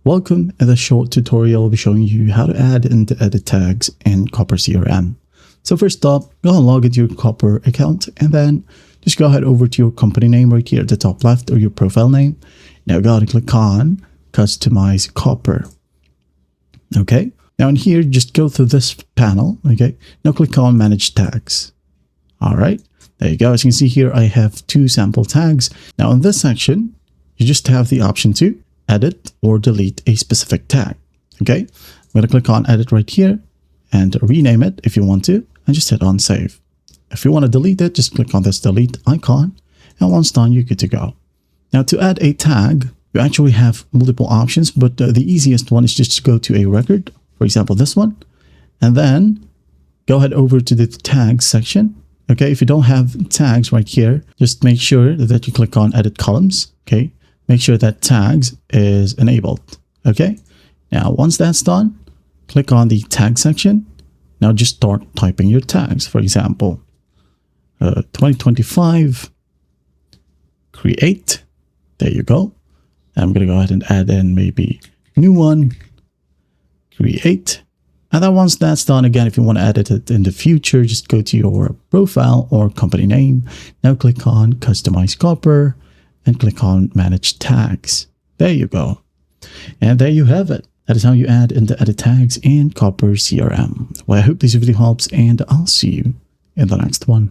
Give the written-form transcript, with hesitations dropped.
Welcome. In this short tutorial, I'll be showing you how to add and edit tags in Copper CRM. So first up, go and log into your Copper account and then just go ahead over to your company name right here at the top left or your profile name. Now go ahead and click on Customize Copper. Okay. Now in here, just go through this panel. Okay. Now click on Manage Tags. All right. There you go. As you can see here, I have 2 sample tags. Now in this section, you just have the option to edit or delete a specific tag. Okay, I'm going to click on edit right here and rename it if you want to, and just hit on save. If you want to delete it, just click on this delete icon, and once done, you're good to go. Now to add a tag, you actually have multiple options, but the easiest one is just to go to a record, for example, this one, and then go ahead over to the tags section. Okay, if you don't have tags right here, just make sure that you click on edit columns. Okay, make sure that tags is enabled. Okay, now once that's done, click on the tag section. Now just start typing your tags. For example, 2025 create. There you go. I'm going to go ahead and add in maybe new one, create. And then once that's done, again, if you want to edit it in the future, just go to your profile or company name. Now click on Customize Copper and click on Manage Tags. There you go. And there you have it. That is how you add and edit tags in Copper CRM. Well, I hope this video helps, and I'll see you in the next one.